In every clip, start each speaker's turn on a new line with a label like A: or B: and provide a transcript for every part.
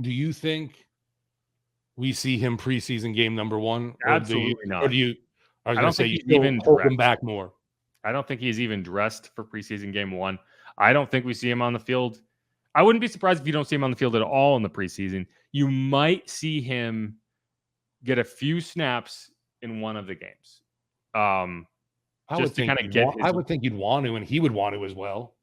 A: Do you think we see him preseason game number one,
B: Absolutely
A: or
B: not.
A: do you? I was
B: I
A: going to
B: don't
A: say
B: think
A: you
B: he's
A: still
B: even
A: hold him
B: dressed.
A: back more.
B: I don't think he's even dressed for preseason game one. I don't think we see him on the field. I wouldn't be surprised if you don't see him on the field at all in the preseason. You might see him get a few snaps in one of the games, just to kind of get
A: I
B: his.
A: would think you'd want to, and he would want to as well.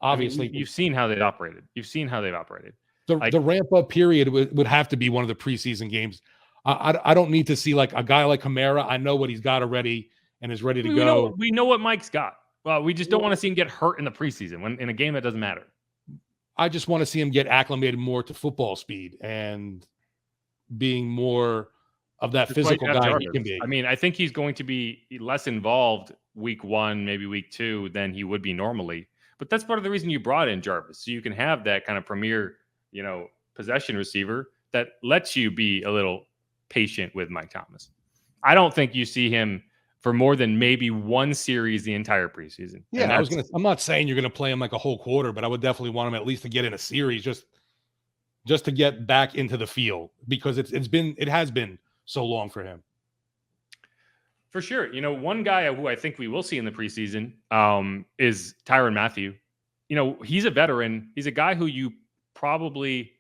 B: I mean,
A: Obviously,
B: you've seen how they've operated. You've seen how they've operated.
A: the
B: Like
A: ramp up period would have to be one of the preseason games. I don't need to see like a guy like Kamara. I know what he's got already and is ready to go.
B: we know what Mike's got. Well, we just don't want to see him get hurt in the preseason when in a game that doesn't matter.
A: I just want to see him get acclimated more to football speed and being more of that
B: That's why you
A: physical
B: have
A: guy he
B: Jarvis.
A: can be.
B: I mean, I think he's going to be less involved week one, maybe week two than he would be normally. But that's part of the reason you brought in Jarvis, so you can have that kind of premier, possession receiver that lets you be a little patient with Mike Thomas. I don't think you see him for more than maybe one series the entire preseason. And
A: Yeah, I'm not saying you're gonna play him like a whole quarter, but I would definitely want him at least to get in a series just to get back into the field because it has been so long for him.
B: for sure. One guy who I think we will see in the preseason is Tyrann Mathieu. He's a veteran. He's a guy who you probably,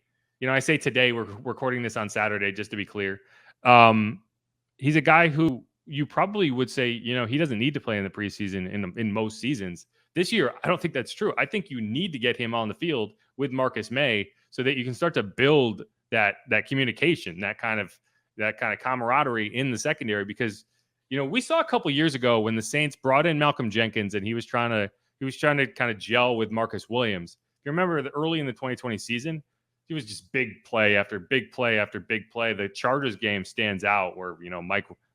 B: I say today, we're recording this on Saturday, just to be clear. He's a guy who you probably would say, he doesn't need to play in the preseason in most seasons. This year, I don't think that's true. I think you need to get him on the field with Marcus May so that you can start to build that communication, that kind of camaraderie in the secondary. Because we saw a couple years ago when the Saints brought in Malcolm Jenkins and he was trying to kind of gel with Marcus Williams. If you remember early in the 2020 season, he was just big play after big play after big play. The Chargers game stands out where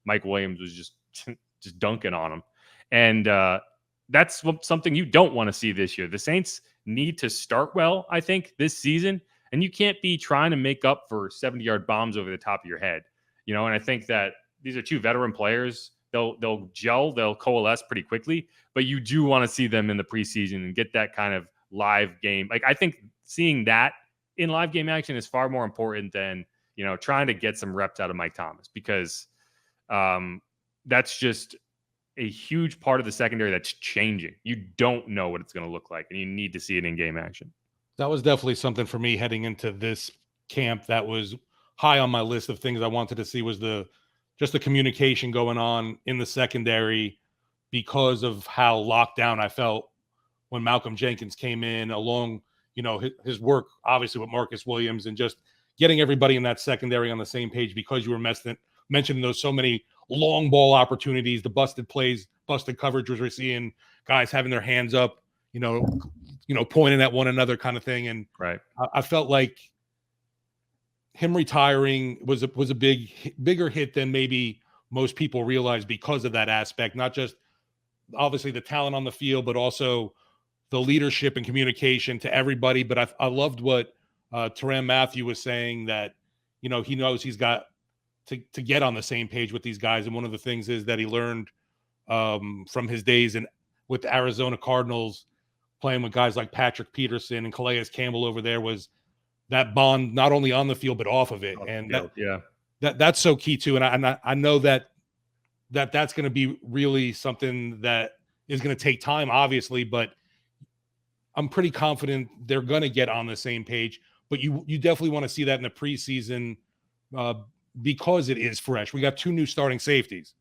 B: Mike Williams was just dunking on him, and that's something you don't want to see this year. The Saints need to start well, I think, this season, and you can't be trying to make up for 70-yard bombs over the top of your head. And I think that these are two veteran players. They'll gel, they'll coalesce pretty quickly, but you do want to see them in the preseason and get that kind of live game. Like, I think seeing that in live game action is far more important than, trying to get some reps out of Mike Thomas, because that's just a huge part of the secondary that's changing. You don't know what it's going to look like, and you need to see it in game action.
A: That was definitely something for me heading into this camp that was high on my list of things I wanted to see was just the communication going on in the secondary because of how locked down I felt when Malcolm Jenkins came in along, his work obviously with Marcus Williams and just getting everybody in that secondary on the same page because you were mentioning those so many long ball opportunities, the busted plays, busted coverages we're seeing, guys having their hands up, pointing at one another kind of thing. And
B: right.
A: I felt like him retiring was a bigger hit than maybe most people realize because of that aspect, not just obviously the talent on the field, but also the leadership and communication to everybody. But I loved what Tyrann Mathieu was saying, that, he knows he's got to get on the same page with these guys. And one of the things is that he learned from his days with the Arizona Cardinals, playing with guys like Patrick Peterson and Calais Campbell over there, was that bond not only on the field but off of it. That's so key too. And I know that's going to be really something that is going to take time, obviously, but I'm pretty confident they're going to get on the same page. But you definitely want to see that in the preseason because it is fresh. We got 2 new starting safeties.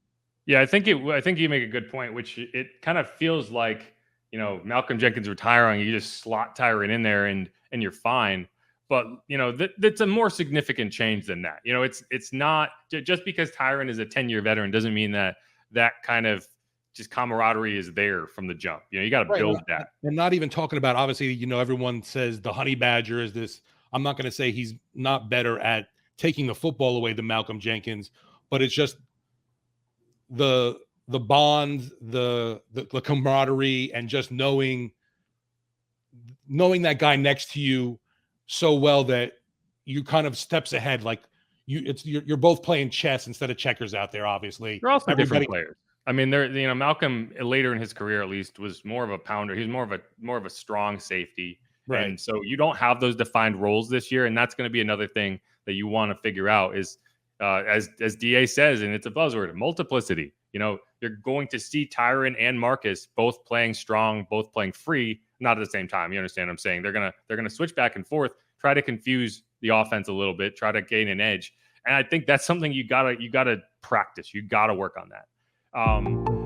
B: Yeah, I think you make a good point, which it kind of feels like, Malcolm Jenkins retiring, you just slot Tyrann in there and you're fine. But, that's a more significant change than that. It's not just because Tyrann is a 10-year veteran doesn't mean that kind of just camaraderie is there from the jump. You got to build that.
A: And not even talking about, obviously, everyone says the honey badger is this. I'm not going to say he's not better at taking the football away than Malcolm Jenkins, but it's just the bond, the camaraderie, and just knowing that guy next to you so well that you kind of steps ahead. Like you're both playing chess instead of checkers out there. Obviously,
B: they're also different players. I mean, Malcolm later in his career, at least, was more of a pounder. He was more of a strong safety.
A: Right.
B: And so you don't have those defined roles this year. And that's going to be another thing that you want to figure out is, as DA says, and it's a buzzword, multiplicity. You're going to see Tyron and Marcus both playing strong, both playing free, not at the same time. You understand what I'm saying? They're gonna switch back and forth, try to confuse the offense a little bit, try to gain an edge. And I think that's something you gotta practice. You gotta work on that.